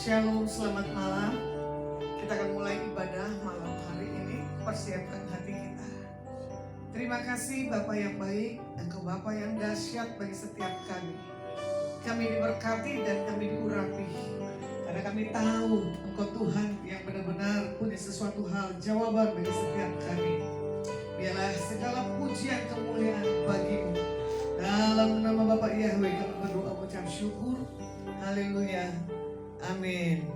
Shalom, selamat malam. Kita akan mulai ibadah malam hari ini. Persiapkan hati kita. Terima kasih Bapa yang baik, Engkau Bapa yang dahsyat bagi setiap kami. Kami diberkati dan kami diurapi. Karena kami tahu Engkau Tuhan yang benar-benar punya sesuatu hal jawaban bagi setiap kami. Biarlah segala pujian kemuliaan bagimu. Dalam nama Bapa Yahweh kami berdoa mengucap syukur. Haleluya. Amin.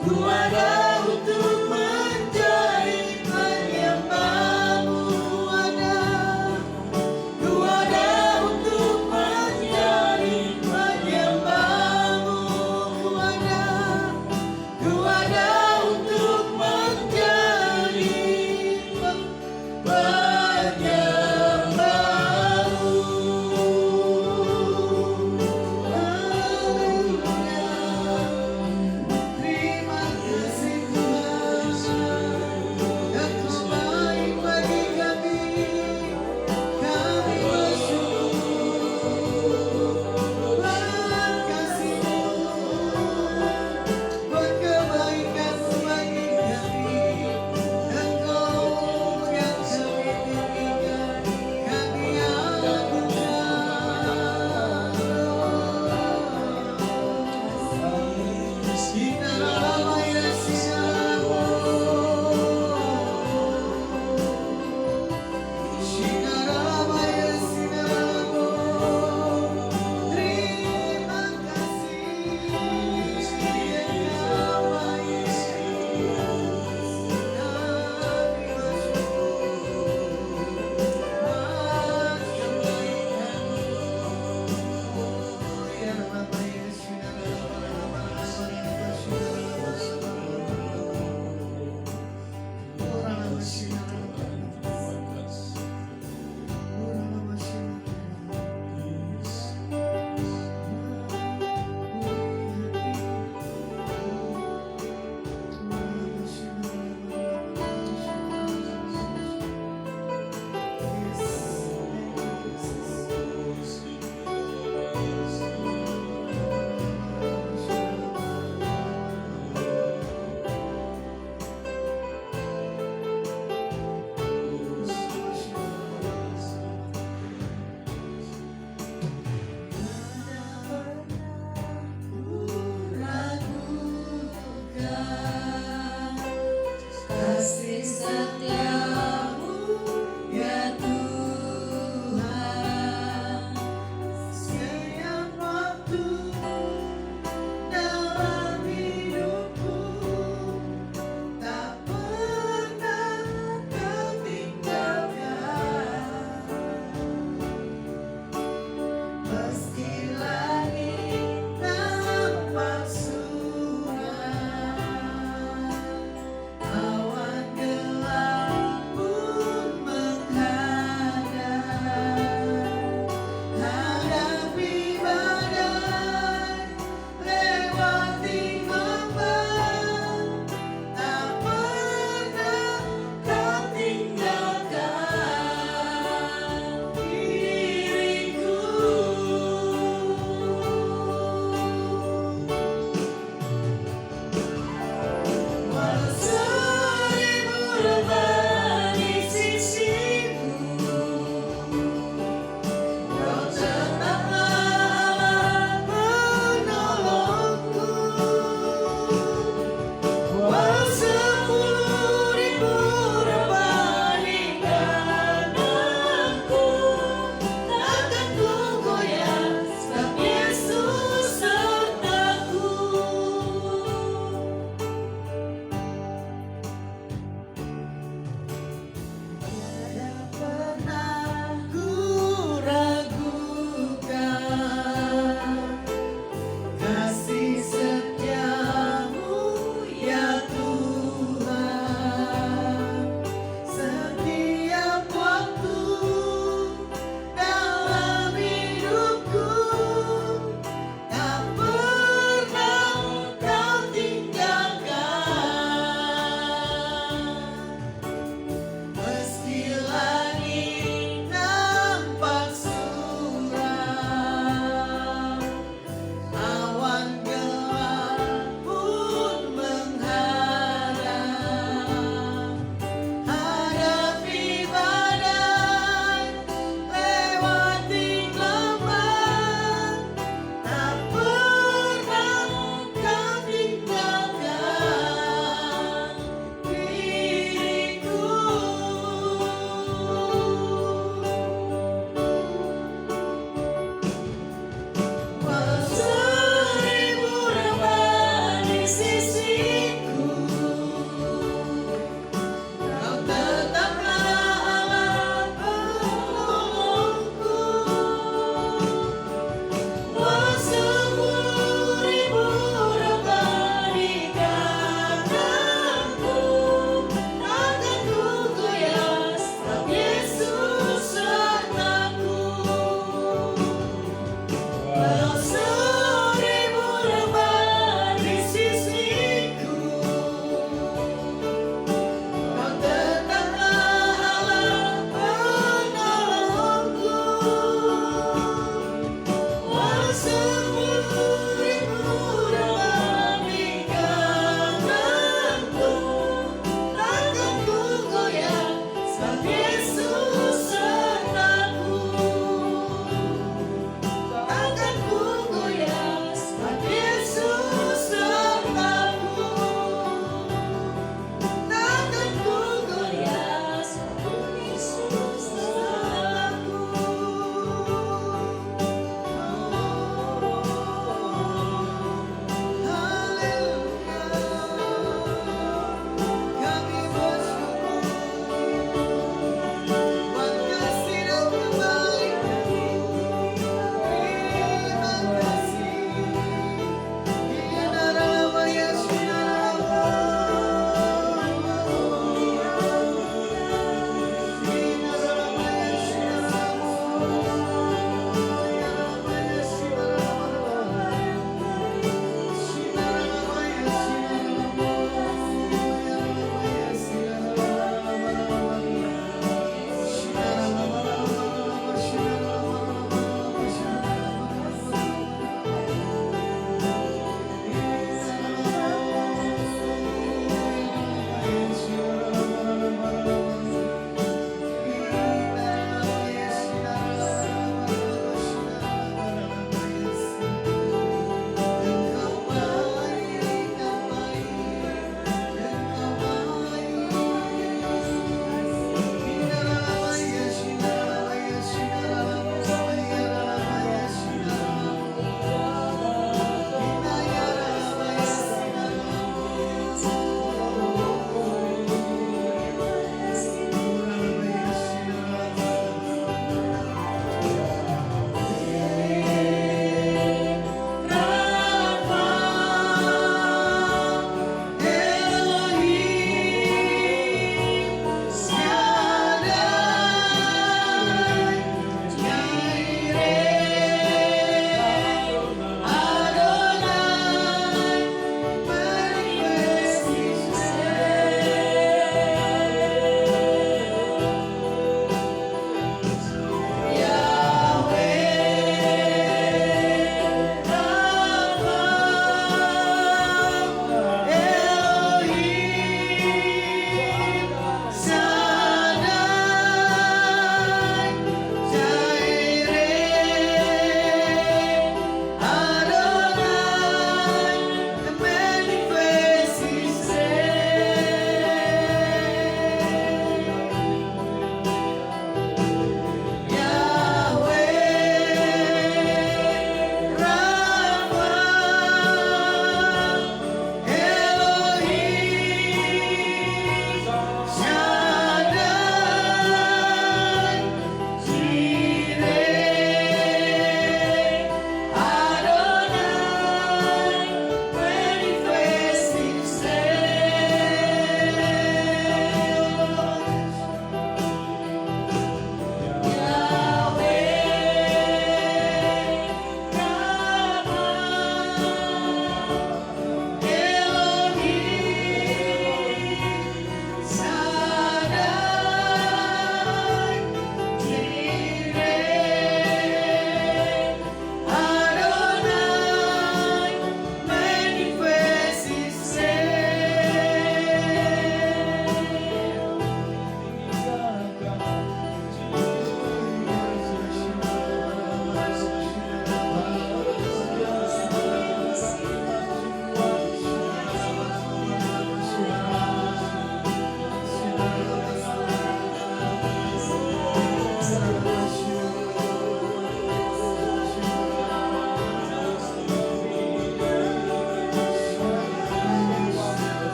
Ku ada untuk menjadi penyembah-Mu. Ku ada untuk menjadi penyembah-Mu. Ku ada untuk menjadi penyembah-Mu. Terima kasih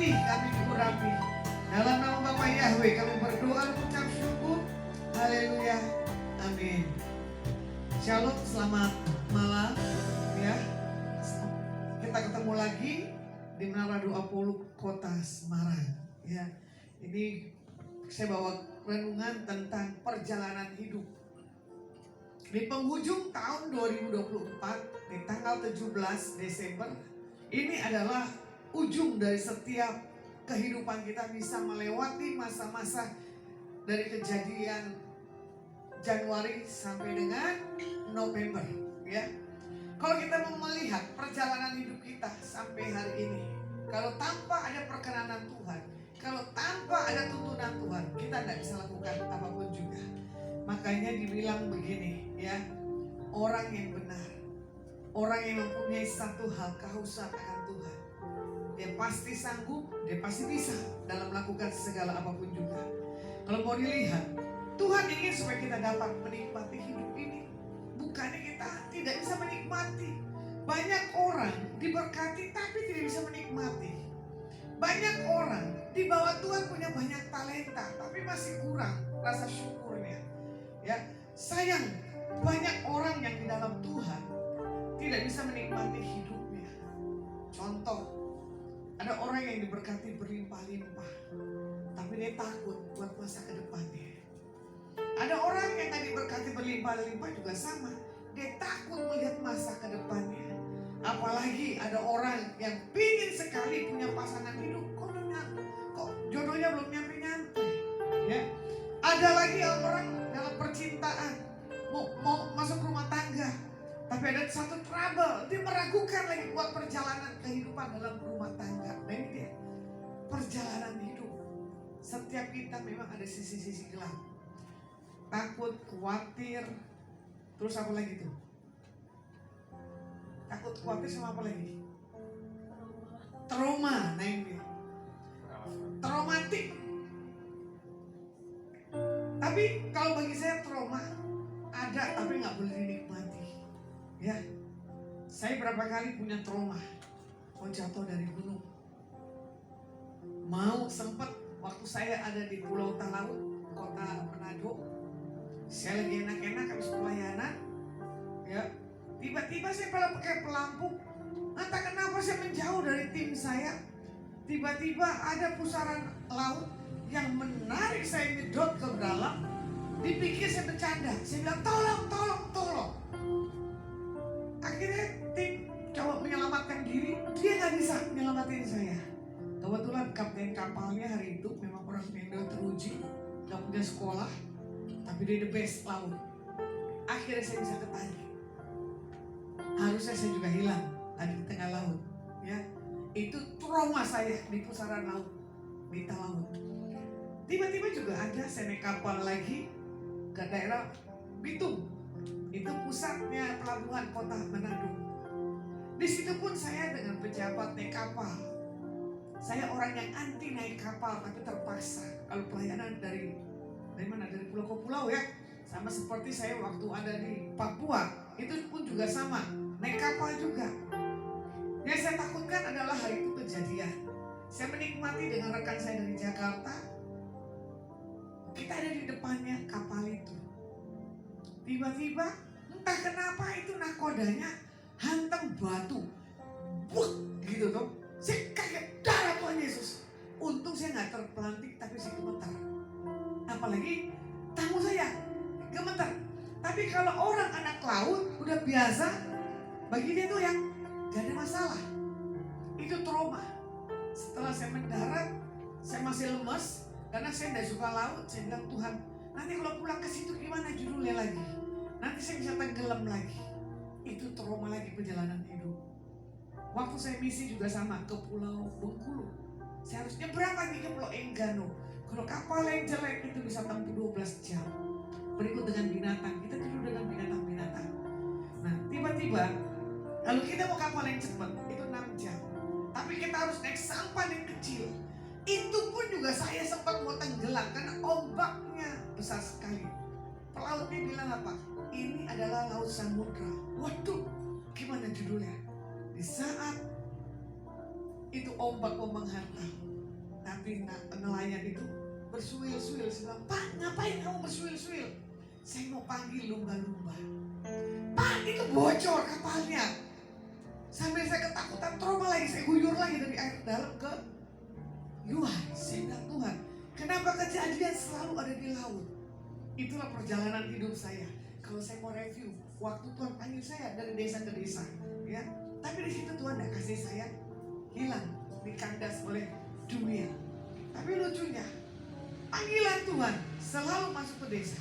letih kami diurapi. Dalam nama Bapa Yahweh kami berdoa mengucap syukur. Haleluya. Amin. Shalom, selamat malam ya. Kita ketemu lagi di Menara Doa Polu Kota Semarang ya. Ini saya bawa renungan tentang perjalanan hidup. Di penghujung tahun 2024 di tanggal 17 Desember ini adalah ujung dari setiap kehidupan kita bisa melewati masa-masa dari kejadian Januari sampai dengan November ya. Kalau kita mau melihat perjalanan hidup kita sampai hari ini, kalau tanpa ada perkenanan Tuhan, kalau tanpa ada tuntunan Tuhan, kita tidak bisa lakukan apapun juga. Makanya dibilang begini ya, orang yang benar, orang yang mempunyai satu hal kehausan akan Tuhan, dia pasti sanggup, dia pasti bisa dalam melakukan segala apapun juga. Kalau mau dilihat, Tuhan ingin supaya kita dapat menikmati hidup ini. Bukannya kita tidak bisa menikmati. Banyak orang diberkati tapi tidak bisa menikmati. Banyak orang di bawah Tuhan punya banyak talenta tapi masih kurang rasa syukurnya. Ya, sayang banyak orang yang di dalam Tuhan tidak bisa menikmati hidupnya. Contoh, ada orang yang diberkati berlimpah-limpah, tapi dia takut buat masa ke depannya. Ada orang yang tadi berkati berlimpah-limpah juga sama, dia takut melihat masa ke depannya. Apalagi ada orang yang pingin sekali punya pasangan hidup, kok jodohnya belum nyampe-nyampe. Ya. Ada lagi orang dalam percintaan mau masuk rumah tangga, tapi ada satu trouble, dia meragukan lagi buat perjalanan kehidupan dalam rumah tangga. Nah ini dia, perjalanan hidup. Setiap kita memang ada sisi-sisi gelap. Takut, khawatir, terus apa lagi tuh? Takut, khawatir sama apa lagi? Trauma, nah ini dia. Traumatik. Tapi kalau bagi saya trauma ada tapi nggak boleh dinikmati. Ya, saya berapa kali punya trauma, mau jatuh dari gunung, mau sempat waktu saya ada di Pulau Talaut, kota Manado, saya lagi enak-enak habis pelayanan, ya, tiba-tiba saya pakai pelampung, entah kenapa saya menjauh dari tim saya, tiba-tiba ada pusaran laut yang menarik saya medot ke dalam. Dipikir saya bercanda, saya bilang tolong. Akhirnya tim coba menyelamatkan diri, dia nggak bisa menyelamatin saya. Kebetulan kapten kapalnya hari itu memang orang yang teruji, nggak punya sekolah, tapi dia the best laut. Akhirnya saya bisa ketarik. Harusnya saya juga hilang ada di tengah laut. Ya, itu trauma saya di pusaran laut, di laut. Tiba-tiba juga ada saya naik kapal lagi ke daerah Bitung. Itu pusatnya pelabuhan kota Manado. Di situ pun saya dengan pejabat naik kapal. Saya orang yang anti naik kapal tapi terpaksa. Kalau pelayanan dari mana? Dari pulau ke pulau ya. Sama seperti saya waktu ada di Papua, itu pun juga sama, naik kapal juga. Yang saya takutkan adalah hari itu kejadian. Saya menikmati dengan rekan saya dari Jakarta. Kita ada di depannya kapal itu. Tiba-tiba entah kenapa itu nakodanya hantam batu, buk gitu tuh. Saya kaget, darah Tuhan Yesus. Untung saya nggak terpelanting tapi saya gemetar. Apalagi tamu saya gemetar. Tapi kalau orang anak laut udah biasa, bagi dia tuh yang gak ada masalah. Itu trauma. Setelah saya mendarat, saya masih lemas karena saya tidak suka laut. Saya bilang, Tuhan, nanti kalau pulang ke situ gimana judulnya lagi? Nanti saya bisa tenggelam lagi. Itu trauma lagi perjalanan hidup. Waktu saya misi juga sama ke Pulau Bengkulu. Saya harus nyebrang lagi ke Pulau Enggano. Kalau kapal yang jelek itu bisa tempuh 12 jam. Berikut dengan binatang, kita tidur dengan binatang-binatang. Nah, tiba-tiba kalau kita mau kapal yang cepat itu 6 jam. Tapi kita harus naik sampan yang kecil. Itu pun juga saya sempat mau tenggelam karena ombaknya besar sekali. Pelautnya bilang apa? Ini adalah laut samudra. Waduh, gimana judulnya? Di saat itu ombak mau menghantam, Tapi nelayan itu bersuil-suil. Saya bilang, Pak, ngapain kamu bersuil-suil? Saya mau panggil lumba-lumba. Pak, itu bocor kapalnya. Sambil saya ketakutan, trauma lagi, saya guyur lagi dari air dalam ke luar. Saya bilang, Tuhan, kenapa kejadian selalu ada di laut? Itulah perjalanan hidup saya. Kalau saya mau review, waktu Tuhan panggil saya dari desa ke desa, ya. Tapi di situ Tuhan tidak kasih saya hilang, dikandas oleh dunia. Tapi lucunya, panggilan Tuhan selalu masuk ke desa.